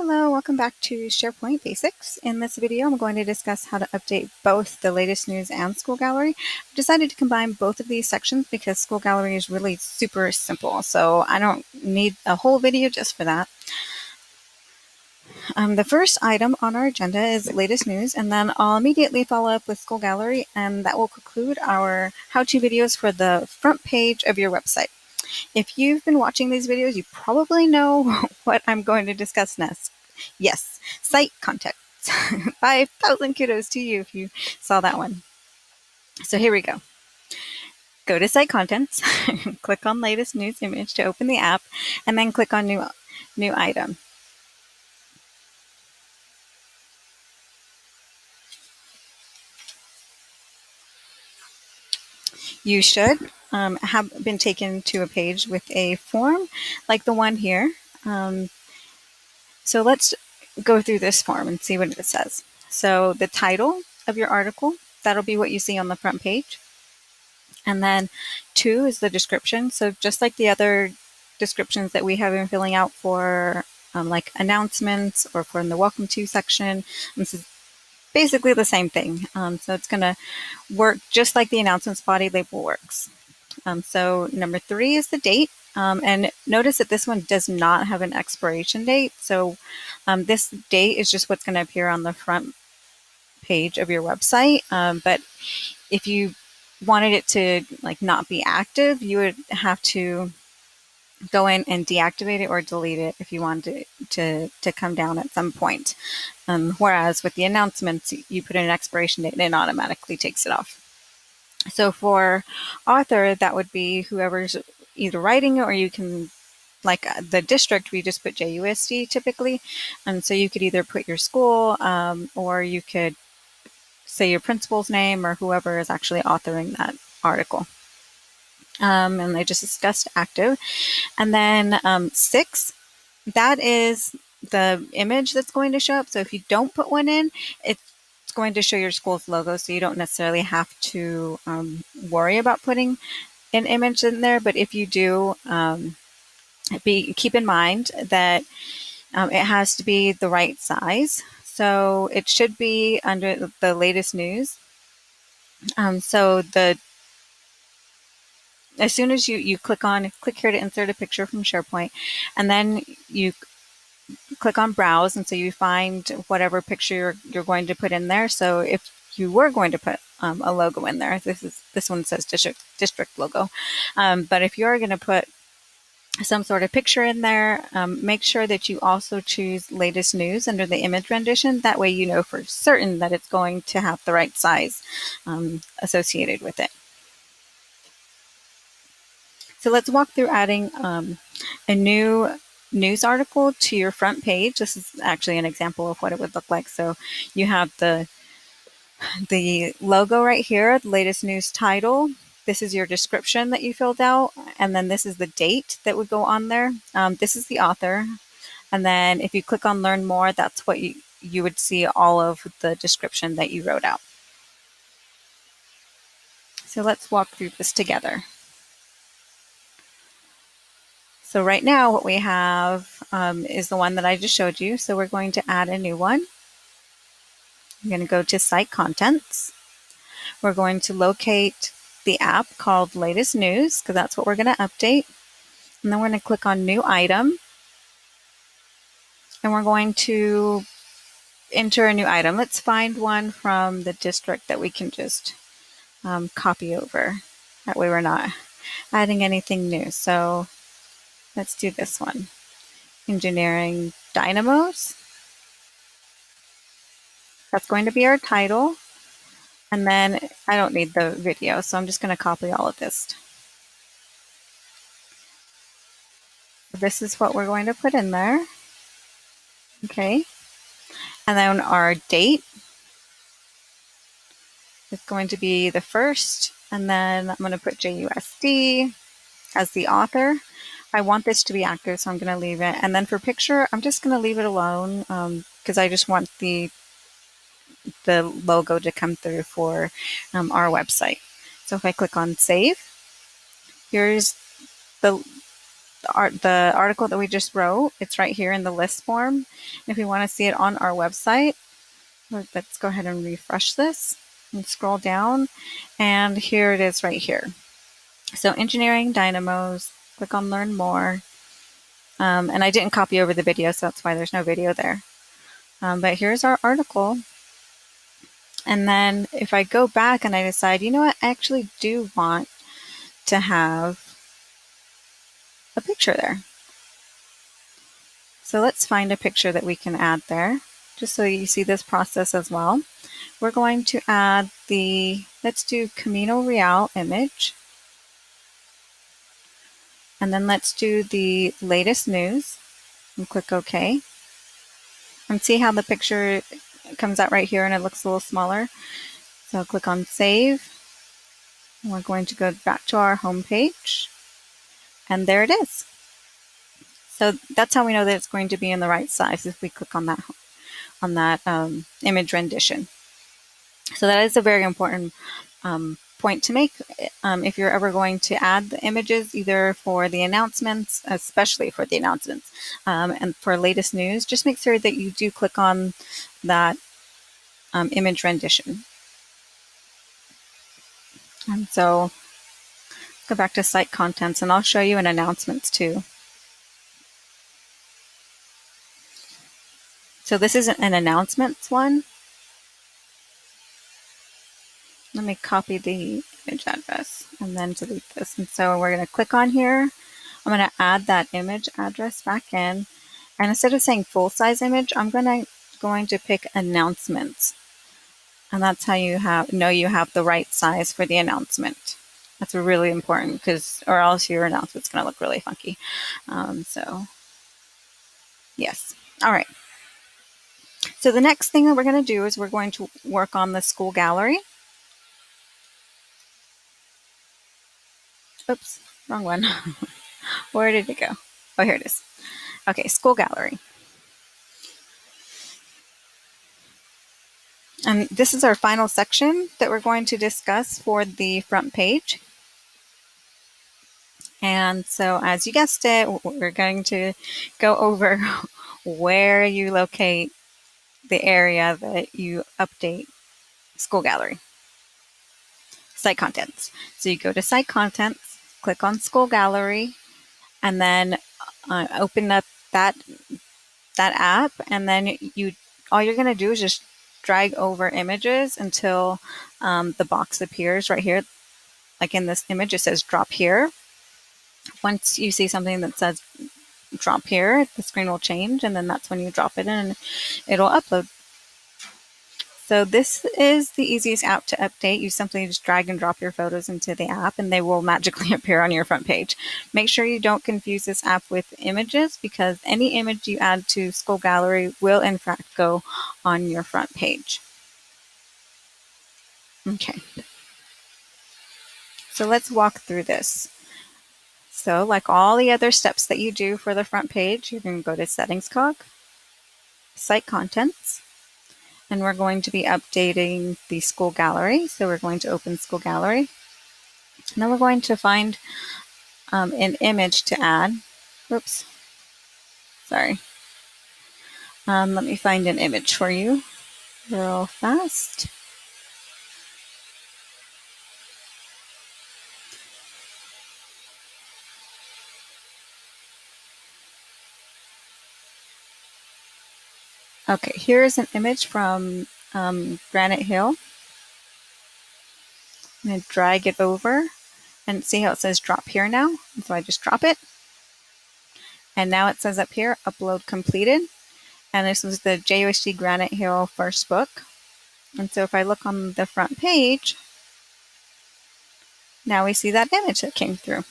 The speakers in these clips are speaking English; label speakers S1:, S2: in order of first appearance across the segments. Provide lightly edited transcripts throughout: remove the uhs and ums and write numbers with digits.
S1: Hello, welcome back to SharePoint Basics. In this video, I'm going to discuss how to update both the latest news and School Gallery. I've decided to combine both of these sections because School Gallery is really super simple, so I don't need a whole video just for that. The first item on our agenda is latest news, and then I'll immediately follow up with School Gallery, and that will conclude our how-to videos for the front page of your website. If you've been watching these videos, you probably know what I'm going to discuss next. Yes, site contents. 5,000 kudos to you if you saw that one. So here we go. Go to site contents, click on latest news image to open the app, and then click on new item. You should have been taken to a page with a form like the one here. So let's go through this form and see what it says. So the title of your article, that'll be what you see on the front page. And then 2 is the description. So just like the other descriptions that we have been filling out for like announcements or for in the welcome to section, this is basically the same thing. So it's going to work just like the announcements body label works. So number 3 is the date. And notice that this one does not have an expiration date. So this date is just what's going to appear on the front page of your website. But if you wanted it to like not be active, you would have to go in and deactivate it or delete it if you wanted it to come down at some point. Whereas with the announcements, you put in an expiration date and it automatically takes it off. So for author, that would be whoever's either writing it, or you can, like the district, we just put JUSD typically. And so you could either put your school or you could say your principal's name or whoever is actually authoring that article. And I just discussed active. And then 6, that is the image that's going to show up. So if you don't put one in, it's going to show your school's logo, so you don't necessarily have to worry about putting an image in there. But if you do, keep in mind that it has to be the right size. So it should be under the latest news. So as soon as you click here to insert a picture from SharePoint, and then you click on browse, and so you find whatever picture you're going to put in there. So if you were going to put a logo in there, this one says district logo, but if you're going to put some sort of picture in there, make sure that you also choose latest news under the image rendition. That way you know for certain that it's going to have the right size associated with it. So let's walk through adding a new news article to your front page. This is actually an example of what it would look like. So you have the logo right here, the latest news title. This is your description that you filled out, and then this is the date that would go on there. This is the author, and then if you click on learn more, that's what you would see all of the description that you wrote out. So let's walk through this together. So right now what we have is the one that I just showed you. So we're going to add a new one. I'm going to go to Site Contents. We're going to locate the app called Latest News, because that's what we're going to update. And then we're going to click on New Item. And we're going to enter a new item. Let's find one from the district that we can just copy over. That way we're not adding anything new. So let's do this one. Engineering Dynamos. That's going to be our title. And then I don't need the video, so I'm just going to copy all of this. This is what we're going to put in there. Okay. And then our date is going to be the 1st. And then I'm going to put JUSD as the author. I want this to be active, so I'm going to leave it. And then for picture, I'm just going to leave it alone because I just want the logo to come through for our website. So if I click on save, here's the the article that we just wrote. It's right here in the list form. And if you want to see it on our website, let's go ahead and refresh this and scroll down. And here it is right here. So engineering dynamos, click on learn more. And I didn't copy over the video, so that's why there's no video there. But here's our article. And then if I go back and I decide, you know what, I actually do want to have a picture there. So let's find a picture that we can add there, just so you see this process as well. We're going to add let's do Camino Real image. And then let's do the latest news and click OK. And see how the picture comes out right here and it looks a little smaller. So click on save. And we're going to go back to our home page. And there it is. So that's how we know that it's going to be in the right size if we click on that image rendition. So that is a very important point to make if you're ever going to add the images, either for the announcements, especially for the announcements, and for latest news. Just make sure that you do click on that image rendition. And so go back to site contents, and I'll show you in announcements too. So this isn't an announcements one. Let me copy the image address and then delete this. And so we're going to click on here. I'm going to add that image address back in. And instead of saying full size image, I'm going to pick announcements. And that's how you know you have the right size for the announcement. That's really important, or else your announcement's going to look really funky. So yes. All right. So the next thing that we're going to do is we're going to work on the school gallery. Oops, wrong one. Where did it go? Oh, here it is. Okay, school gallery. And this is our final section that we're going to discuss for the front page. And so, as you guessed it, we're going to go over where you locate the area that you update school gallery. Site contents. So you go to site contents, click on school gallery, and then open up that app, and then all you're going to do is just drag over images until the box appears right here. Like in this image, it says drop here. Once you see something that says drop here, the screen will change, and then that's when you drop it in and it'll upload. So this is the easiest app to update. You simply just drag and drop your photos into the app and they will magically appear on your front page. Make sure you don't confuse this app with images, because any image you add to School Gallery will in fact go on your front page. Okay. So let's walk through this. So like all the other steps that you do for the front page, you're going to go to Settings cog, Site Contents, and we're going to be updating the School Gallery. So we're going to open School Gallery. And then we're going to find an image to add. Oops. Sorry. Let me find an image for you real fast. Okay, here's an image from Granite Hill. I'm going to drag it over and see how it says drop here now. And so I just drop it. And now it says up here, upload completed. And this was the JOHD Granite Hill first book. And so if I look on the front page, now we see that image that came through.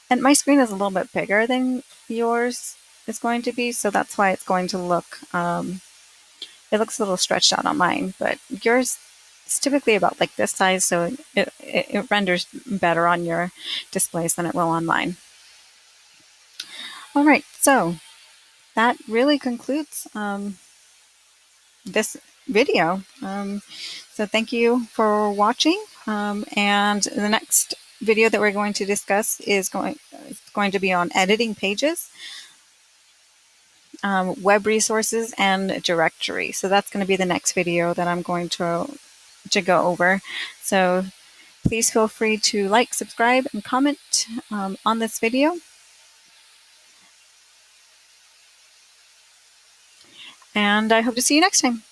S1: And my screen is a little bit bigger than yours is going to be, so that's why it's going to look, it looks a little stretched out on mine, but yours is typically about like this size, so it renders better on your displays than it will on mine. All right, so that really concludes this video. So thank you for watching, and the next video that we're going to discuss is going to be on editing pages, web resources, and directory. So that's going to be the next video that I'm going to go over. So please feel free to like, subscribe, and comment on this video. And I hope to see you next time.